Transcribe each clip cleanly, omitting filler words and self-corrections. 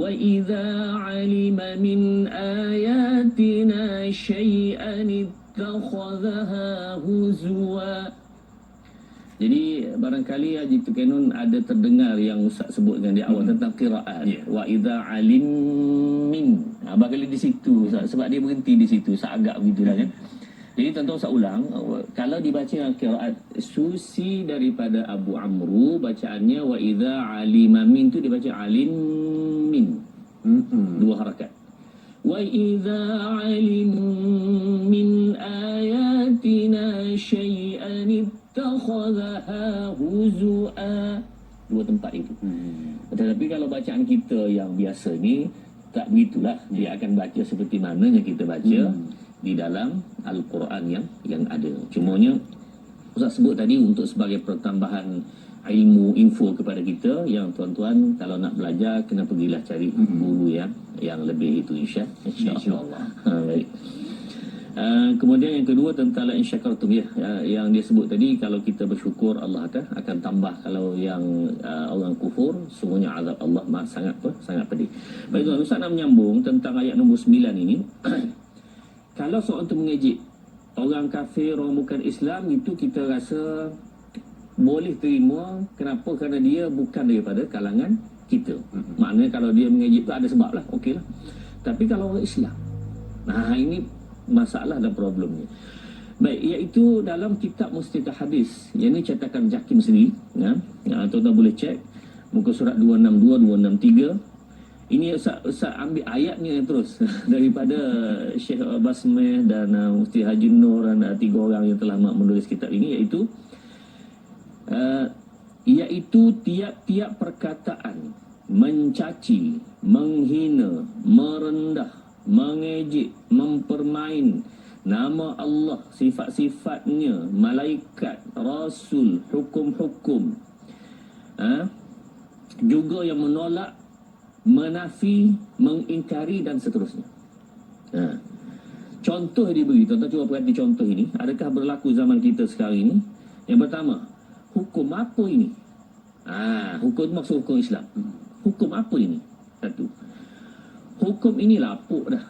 وإذا علم من آياتنا شيئا اتخذها هزوا. Jadi barangkali Haji Tukenun ada terdengar yang Ustaz sebutkan di awal tentang qiraat. Wa idza alim min. Barangkali di situ sebab dia berhenti di situ agak begitulah kan. Jadi tuan-tuan saya ulang, kalau dibaca dengan qiraat Susi daripada Abu Amru, bacaannya wa idza alima min tu dibaca alim min. Dua harakat. Wa idza alim min ayatina syai'an ittakhadhaha huzua. Dua tempat itu. Tetapi kalau bacaan kita yang biasa ni tak begitulah. Dia akan baca seperti mana yang kita baca di dalam Al-Quran yang ada. Cumanya Ustaz sebut tadi untuk sebagai pertambahan ilmu, info kepada kita yang tuan-tuan kalau nak belajar kena pergilah cari guru yang lebih itu insya-Allah. Baik. Kemudian yang kedua tentang la in syakartum yang dia sebut tadi, kalau kita bersyukur Allah akan tambah, kalau yang orang kufur semuanya azab Allah sangat pedih. Baik tuan, Ustaz nak menyambung tentang ayat nombor 9 ini. Kalau seorang tu mengejek orang kafir, orang bukan Islam, itu kita rasa boleh terima. Kenapa? Kerana dia bukan daripada kalangan kita. Maknanya kalau dia mengejek tu ada sebab lah, okey lah. Tapi kalau orang Islam, nah ini masalah dan problemnya. Baik, iaitu dalam kitab Mustikah Hadis, yang ini cetakan Jakim sendiri, tuan-tuan boleh cek muka surat 262, 263. Ini Ustaz ambil ayatnya terus daripada Syekh Basmeh dan Mufti Haji Nur dan 3 orang yang telah menulis kitab ini, iaitu tiap-tiap perkataan mencaci, menghina, merendah, mengejek, mempermain nama Allah, sifat-sifatnya, malaikat, rasul, hukum-hukum, juga yang menolak, menafi, mengingkari dan seterusnya. Contoh diberi, tuan-tuan cuba perhati contoh ini. Adakah berlaku zaman kita sekarang ini? Yang pertama, hukum apa ini? Hukum maksud hukum Islam. Hukum apa ini? Satu. Hukum ini lapuk dah.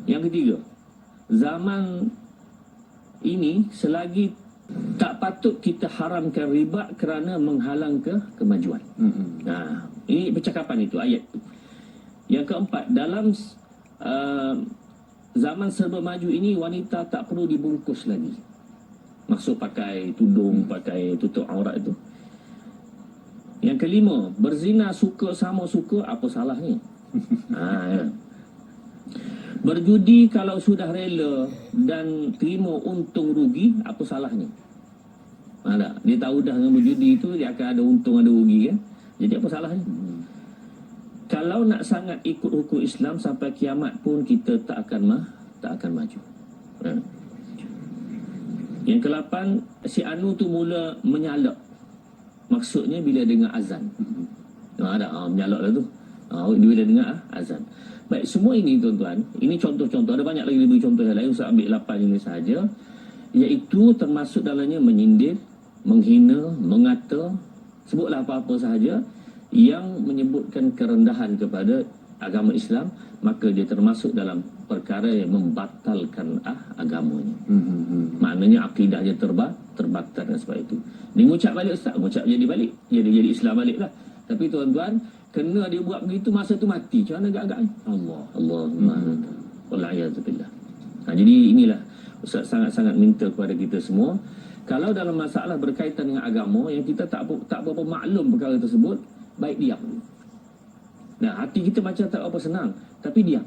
Yang ketiga, zaman ini selagi tak patut kita haramkan riba kerana menghalang kemajuan. Ini percakapan itu, ayat itu. Yang keempat, dalam zaman serba maju ini, wanita tak perlu dibungkus lagi. Maksud pakai tudung, pakai tutup aurat itu. Yang kelima, berzina suka sama suka, apa salahnya? Berjudi kalau sudah rela dan terima untung rugi, apa salahnya? Dia tahu dah dengan berjudi itu dia akan ada untung ada rugi kan? Jadi apa salahnya? Kalau nak sangat ikut hukum Islam sampai kiamat pun kita tak akan maju. Yang ke-8, si Anu tu mula menyalak. Maksudnya bila dengar azan. Menyalak lah tu. Bila dengar azan. Baik, semua ini tuan-tuan, ini contoh-contoh. Ada banyak lagi lebih contoh yang lain. Saya ambil 8 ini sahaja. Iaitu termasuk dalamnya menyindir, menghina, mengata, sebutlah apa-apa sahaja yang menyebutkan kerendahan kepada agama Islam, maka dia termasuk dalam perkara yang membatalkan agamanya. Maknanya akidahnya terbatal dan sebab itu. Dia ngucap balik Ustaz, ngucap jadi balik, jadi Islam balik lah. Tapi tuan-tuan, kena dia buat begitu masa tu mati. Macam mana agak-agaknya? Allahumma wa'alaikumsalam. Jadi inilah Ustaz sangat-sangat minta kepada kita semua, kalau dalam masalah berkaitan dengan agama yang kita tak berapa maklum perkara tersebut, baik diam. Hati kita macam tak apa senang, tapi diam.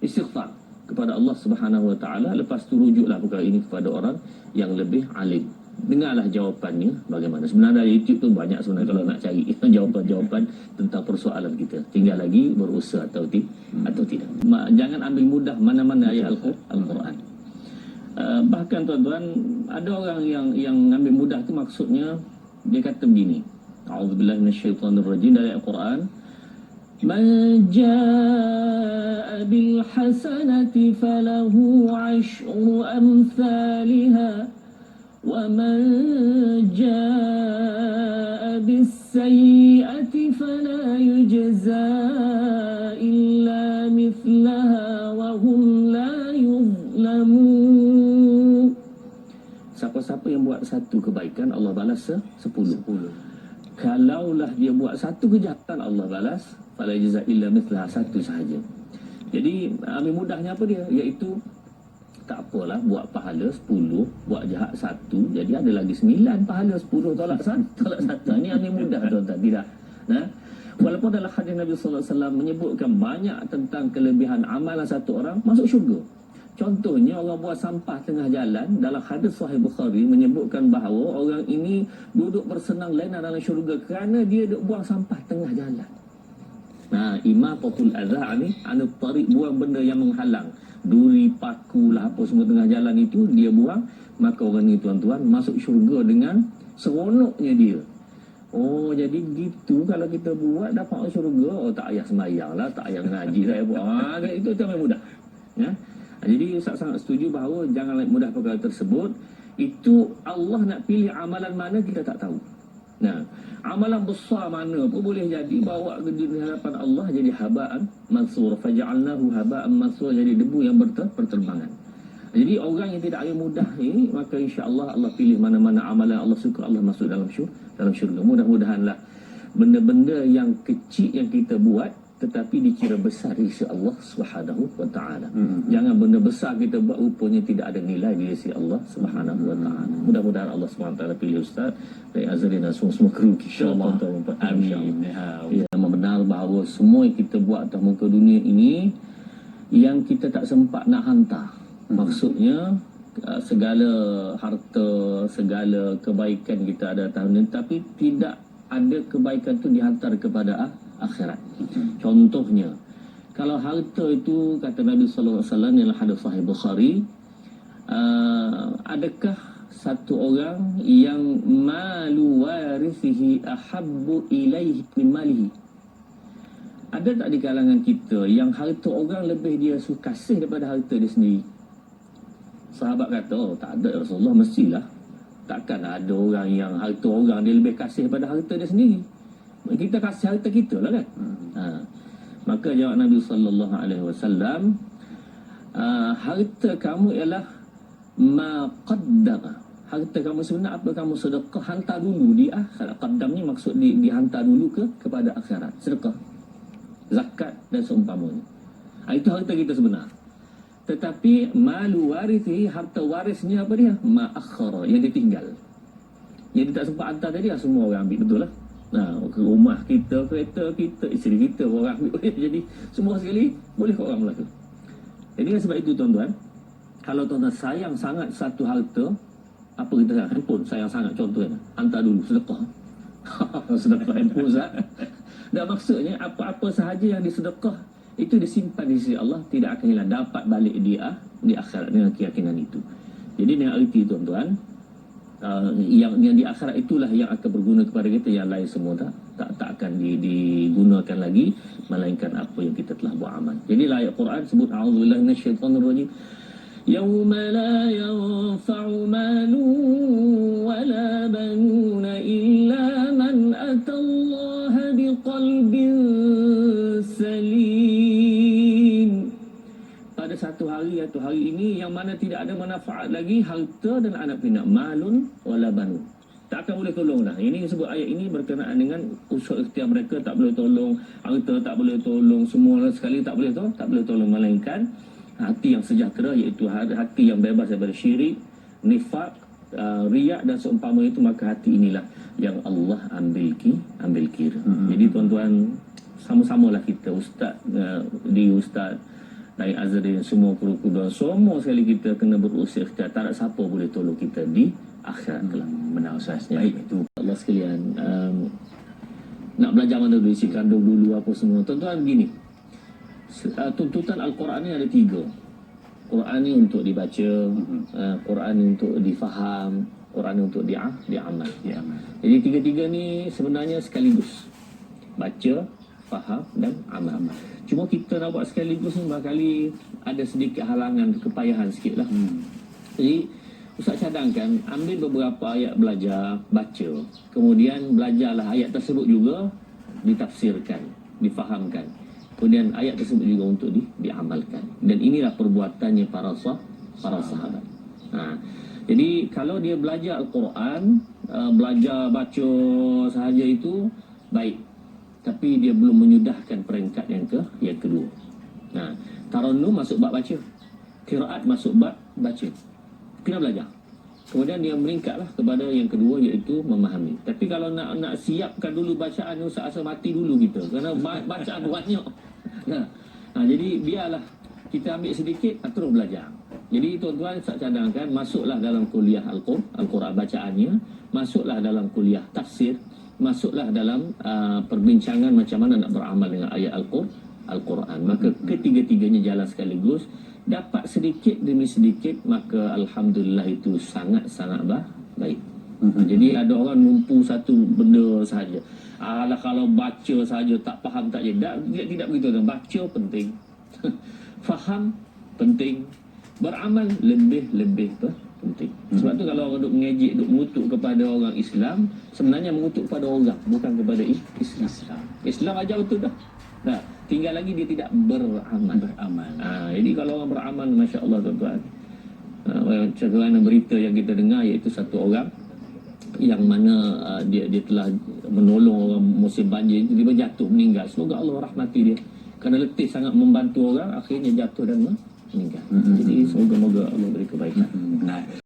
Istighfar kepada Allah Subhanahu Wa Taala, lepas tu rujuklah perkara ini kepada orang yang lebih alim. Dengarlah jawapannya bagaimana. Sebenarnya dari YouTube tu banyak sebenarnya kalau nak cari jawapan-jawapan tentang persoalan kita. Tinggal lagi berusaha atau tidak. Jangan ambil mudah mana-mana ayat Al-Quran. Bahkan tuan-tuan, ada orang yang ambil mudah tu, maksudnya dia kata begini, a'udzubillahi minasyaitonirrajim, dari Al-Quran, man jaa'a bil hasanati falahu 'ashru amsalha wa man jaa'a bis sayyi'ati fala yujza يجزى إلا مثلها وهم لا يظلمون. Siapa-siapa yang buat satu kebaikan, Allah balas 10. Kalaulah dia buat satu kejahatan, Allah balas fala yajza illa mithlaha, satu sahaja. Jadi ambil mudahnya apa dia? Iaitu tak apalah, buat pahala 10, buat jahat 1, jadi ada lagi 9 pahala, 10 tolak 1. Ini ambil mudah tuan-tuan, tidak. Nah, walaupun dalam hadis Nabi sallallahu alaihi wasallam menyebutkan banyak tentang kelebihan amalan satu orang masuk syurga. Contohnya orang buat sampah tengah jalan, dalam hadis Sahih Bukhari menyebutkan bahawa orang ini duduk bersenang lena dalam syurga kerana dia duduk buang sampah tengah jalan. Nah, imatatul adha ni anu tariq, buang benda yang menghalang, duri, paku lah apa semua tengah jalan itu dia buang, maka orang ni tuan-tuan masuk syurga dengan seronoknya dia. Oh, jadi gitu kalau kita buat dapat syurga. Oh, tak payah sembahyang lah, tak payah ngaji saya buat. Itu memang mudah. Ya. Jadi Ustaz sangat setuju bahawa janganlah mudah perkara tersebut. Itu Allah nak pilih amalan mana kita tak tahu. Nah, amalan besar mana pun boleh jadi bawa ke di hadapan Allah jadi haba'an mansur, faja'alnahu haba'an mansur, jadi debu yang berterbangan. Jadi orang yang tidak ada mudah ni, maka insya-Allah Allah pilih mana-mana amalan Allah suka, Allah masuk dalam syurga. Mudah-mudahanlah benda-benda yang kecil yang kita buat tetapi dikira besar di sisi Allah Subhanahu wa taala. Jangan benda besar kita buat rupanya tidak ada nilai di sisi Allah Subhanahu wa taala. Mudah-mudahan Allah Subhanahu wa taala pilih Ustaz dari Azrin dan semua kru insya-Allah. Amin. Ya, benar bahawa semua yang kita buat atas muka dunia ini yang kita tak sempat nak hantar. Maksudnya segala harta, segala kebaikan kita ada tahun ini, tapi tidak ada kebaikan tu dihantar kepada akhirat. Contohnya, kalau harta itu kata Nabi sallallahu alaihi wasallam dalam hadis Sahih Bukhari, adakah satu orang yang malu warithihi ahabbu ilaihi min malihi? Ada tak di kalangan kita yang harta orang lebih dia kasih daripada harta dia sendiri? Sahabat kata, oh tak ada Rasulullah, mestilah. Takkan ada orang yang harta orang dia lebih kasih daripada harta dia sendiri. Kita kasih harta kita lah kan. Maka jawab Nabi sallallahu alaihi wasallam, harta kamu ialah ma qaddama. Harta kamu sebenar apa kamu sedekah, hantar dulu di akhirat. Qaddam ni maksud dihantar dulu kepada akhirat. Sedekah, zakat dan seumpamanya. Itu harta kita sebenar. Tetapi malu warithi, harta warisnya apa dia? Ma akhara, yang ditinggal. Yang dia tak sempat hantar tadi semua orang ambil, betul lah. Nah, ke rumah kita, kereta kita, isteri kita orang ambil. Jadi semua sekali boleh ke orang Melaka. Jadi sebab itu tuan-tuan, kalau tuan-tuan sayang sangat satu harta, apa kita sayang? Handphone sayang sangat contohnya, hantar dulu sedekah. Sedekah handphone Ustaz. Dan maksudnya apa-apa sahaja yang disedekah itu disimpan di sisi Allah, tidak akan hilang, dapat balik dia di akhirat dengan keyakinan itu. Jadi dengan arti tuan-tuan, yang di akhirat itulah yang akan berguna kepada kita, yang lain semua tak akan digunakan lagi melainkan apa yang kita telah buat amal. Jadi ayat Quran sebut a'udzubillahi minasyaitonir rajim. Yauma la yanfa'u malun wala banuna illa man atallaha biqalbin salim. Pada satu hari atau hari ini yang mana tidak ada manfaat lagi harta dan anak pinak, malun wala banun, tak akan boleh tolong dah. Ini sebut ayat ini berkenaan dengan usul ikhtiar mereka, tak boleh tolong harta, tak boleh tolong semua sekali, tak boleh tolong melainkan hati yang sejahtera, iaitu hati yang bebas daripada syirik, nifak, riak dan seumpama itu. Maka hati inilah yang Allah ambil kira. Jadi tuan-tuan, sama-samalah kita, ustaz dari Azrin, semua kru-kru dan semua sekali kita kena berusaha ikhtiar. Tak ada siapa boleh tolong kita di akhirat kelak. Benar Ustaznya. Baik, itu Allah sekalian, nak belajar mana dulu, isi kandung dulu apa semua. Tuan-tuan gini, tuntutan Al-Quran ni ada 3. Quran ni untuk dibaca, Quran ni untuk difaham, Quran ni untuk diamal. Jadi 3-3 ni sebenarnya sekaligus, baca, faham dan amal. Cuma kita nak buat sekaligus ni barangkali ada sedikit halangan, kepayahan sikit lah. Jadi Ustaz cadangkan ambil beberapa ayat belajar, baca, kemudian belajarlah ayat tersebut juga ditafsirkan. difahamkan. Kemudian ayat tersebut juga untuk diamalkan. Dan inilah perbuatannya para sahabat. Jadi kalau dia belajar Al-Quran, belajar baca sahaja itu baik, tapi dia belum menyudahkan peringkat yang kedua. Tarannum masuk bab baca, qiraat masuk bab baca, kena belajar. Kemudian dia meningkatlah kepada yang kedua, iaitu memahami. Tapi kalau nak siapkan dulu bacaan tu, asa mati dulu kita, kerana bacaan banyak. Jadi biarlah kita ambil sedikit, terus belajar. Jadi tuan-tuan, saya cadangkan, masuklah dalam kuliah Al-Quran bacaannya, masuklah dalam kuliah tafsir, masuklah dalam perbincangan macam mana nak beramal dengan ayat Al-Quran. Maka ketiga-tiganya jalan sekaligus, dapat sedikit demi sedikit, maka Alhamdulillah itu sangat-sangat baik. Jadi ada orang numpu satu benda sahaja. Kalau baca sahaja tak faham tak je. Tidak begitu. Baca penting. Faham penting. Beramal lebih penting. Sebab tu kalau orang duk mengejek, duk mengutuk kepada orang Islam, sebenarnya mengutuk kepada orang, bukan kepada Islam. Islam ajar betul dah. Tinggal lagi dia tidak beramal. Jadi kalau orang beramal, Masya Allah tuan-tuan, macam berita yang kita dengar, iaitu satu orang yang mana dia telah menolong orang musim banjir, dia jatuh meninggal. Semoga Allah rahmati dia, kerana letih sangat membantu orang, akhirnya jatuh dan meninggal. Jadi semoga-moga Allah beri kebaikan.